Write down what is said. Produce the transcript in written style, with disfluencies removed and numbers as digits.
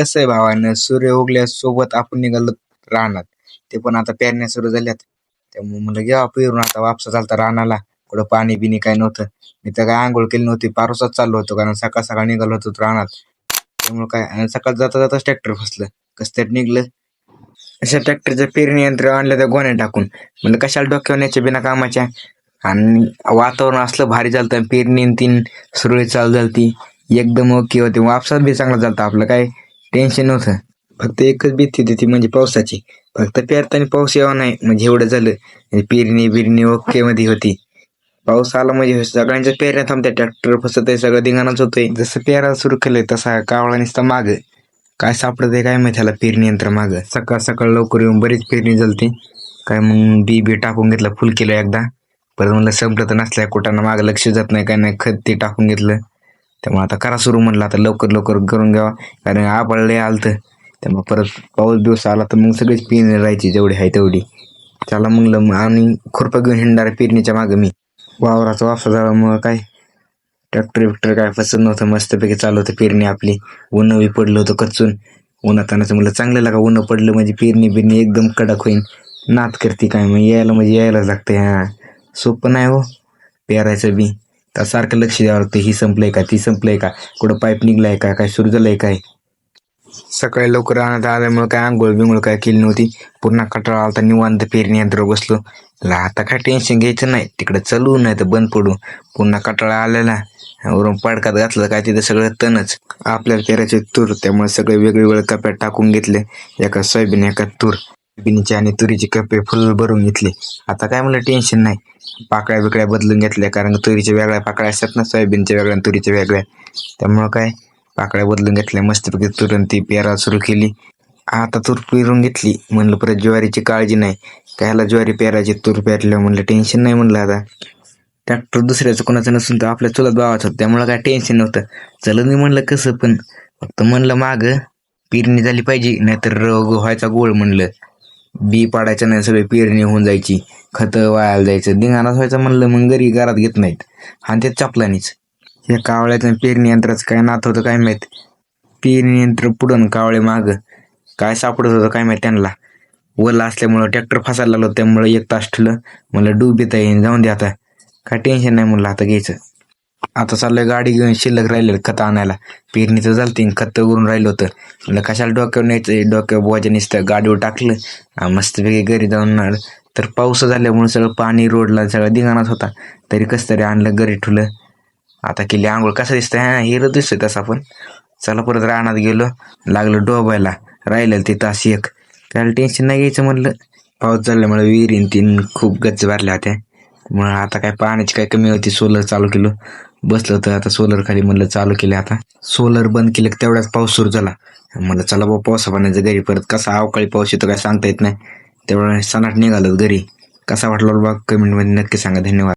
कसं आहे भावानं, सूर्य उगल्यासोबत आपण निघालो रानात. ते पण आता पेरण्या सुरू झाल्यात. त्यामुळे म्हणलं घ्यावा पेरून, आता वापसा चालता रानाला. कुठं पाणी बिनी काय नव्हतं. मी तर काय आंघोळ केली नव्हती, पारोसात चाललो होतो, कारण सकाळ सकाळ निघालो होतो रानात. त्यामुळे काय, आणि सकाळ जाता जाताच ट्रॅक्टर फसलं. कसं त्यात निघलं. अशा ट्रॅक्टरच्या पेरणी यंत्र आणलं त्या गोण्या टाकून. म्हणलं कशाला डोक्यावर न्यायच्या बिना कामाच्या. आणि वातावरण असलं भारी झालतं, पेरणी न तीन सुरळीत चालू झालती. एकदम ओके होते. वापसात बी चांगला झालता, आपलं काय टेन्शन नव्हतं. फक्त एकच भीती होती ती म्हणजे पावसाची. फक्त पेरताना पाऊस यावा नाही म्हणजे एवढं झालं. म्हणजे पेरणी बिरणी ओके मध्ये होती. पाऊस आला म्हणजे सगळ्यांच्या पेरण्या थांबत्या, ट्रॅक्टर फसत आहे, सगळं धिंगाणाच होतोय. जसं पेरायला सुरू केलंय तसा कावळा नुसता माग काय सापडत आहे काय माहिती ह्याला पेरणी यंत्र माग. सकाळ सकाळ लवकर येऊन बरीच पेरणी झालती. काय मग बी टाकून घेतलं, फुल केलं एकदा. परत म्हणलं संपलं तर नसल्या कुठानं मागं लक्ष जात नाही, काय नाही, खत ते टाकून घेतलं. त्यामुळे आता करा सुरू म्हणलं, आता लवकर लवकर करून घ्यावा, कारण आभाळ लय आलतं. त्यामुळे परत पाऊस दिवस आला तर मग सगळीच पेरणी राहायची जेवढी आहे तेवढी. त्याला म्हणलं आणि खुरपा घेऊन हिंडणार पेरणीच्या मागं मी. वावराचा वाफा झाल्यामुळं काय ट्रॅक्टर बिक्टर काय फसत नव्हतं, मस्तपैकी चालू होतं पेरणी आपली. ऊन बी पडलं होतं कच्चून. उन्हातानाचं म्हणलं चांगलं लागा, ऊन पडलं म्हणजे पेरणी बिरणी एकदम कडक होईन. नात करते काय मग, यायला म्हणजे यायलाच लागते. हा सोपं नाही हो पेरायचं बी. तर सारखं लक्ष द्यावं लागतं, ही संपलंय का, ती संपलंय का, कुठं पाईप निघलाय का, काय सुरू झालंय काय. सकाळी लवकर आणत आल्यामुळे काय आंघोळ बिंघोळ काय केली नव्हती. पूर्ण कटाळा आलता, निवांत पेरणी यंत्र बसलो. आता काय टेन्शन घ्यायचं नाही, तिकडे चलू नाही तर बंद पडू. पुन्हा कटाळा आलेला, वरून पडकात घातलं काय तिथं सगळं तणच. आपल्याला पेरायचे तूर, त्यामुळे सगळे वेगवेगळे कप्यात टाकून घेतले. एका सोयाबीन एका तूर, सोयाबीनची आणि तुरीची कप्पे फुल भरून घेतले. आता काय म्हणलं टेन्शन नाही. पाकळ्या बिकळ्या बदलून घेतल्या, कारण तुरीच्या वेगळ्या पाकळ्या असतात ना, सोयाबीनच्या वेगळ्या आणि तुरीच्या वेगळ्या. त्यामुळं काय पाकळ्या बदलून घेतल्या, मस्तपैकी तुरण ती पेरायला सुरू केली. आता तूर पेरून घेतली, म्हणलं परत ज्वारीची काळजी नाही. कायला ज्वारी पेरायची, तूर पेरल्या म्हणलं टेन्शन नाही. म्हणलं आता ट्रॅक्टर दुसऱ्याचं कोणाचं नसून तर आपल्या चुलत भावाचं होतं, त्यामुळं काय टेन्शन नव्हतं. चलं मी म्हणलं कसं पण, फक्त म्हणलं माग पेरणी झाली पाहिजे, नाहीतर रोग व्हायचा गोळ. म्हणलं बी पाडायचं नाही, सगळी पेरणी होऊन जायची, खतं वायाला जायचं, धिंगाणाच व्हायचं. म्हणलं मग घरी घरात घेत नाहीत, हा ते चापलानीच. या कावळ्याचं पेरणी यंत्राचं काय नात होतं काय माहीत. पेरणी यंत्र पुढं कावळे माग, काय सापडत होतं काय माहिती त्यांना. ओला असल्यामुळं ट्रॅक्टर फसायला लागलो, त्यामुळे 1 तास ठेवलं. म्हणलं डुबीत येईन, जाऊन दे आता, काय टेन्शन नाही म्हणलं आता घ्यायचं. आता चाललंय गाडी घेऊन शिल्लक राहिलेलं खत आणायला. पेरणी तर झालती, खत उरून राहिलं होतं. म्हणलं कशाला डोक्यावर न्यायचं, डोक्यावर बोजा नुसतं गाडीवर टाकलं, मस्तपैकी घरी जाऊन. तर पाऊस झाल्यामुळे सगळं पाणी रोडला सगळं धिंगाणाच होता. तरी कसं तरी आणलं, घरी ठेवलं. आता केली आंघोळ. कसं दिसतंय, हा हिरो दिसतोय तसा पण. चला परत रानात गेलो, लागलं डोबायला. राहिलं ते तास एक, त्याला टेन्शन नाही घ्यायचं म्हणलं. पाऊस झाल्यामुळे विहिरीन तीन खूप गच्च भरल्या होत्या. मग आता काय पाण्याची काय कमी होती, सोलर चालू केलं. बसलं होतं आता सोलर खाली, म्हणलं चालू केले. आता सोलर बंद केलं तेवढ्याच पाऊस सुरू झाला. म्हणलं चला बाबा पावसा पाण्याचं घरी. परत कसा अवकाळी पाऊस येतो काय सांगता येत नाही. तेवढ्या सनाट निघालं घरी. कसा वाटला बघा कमेंटमध्ये नक्की सांगा. धन्यवाद.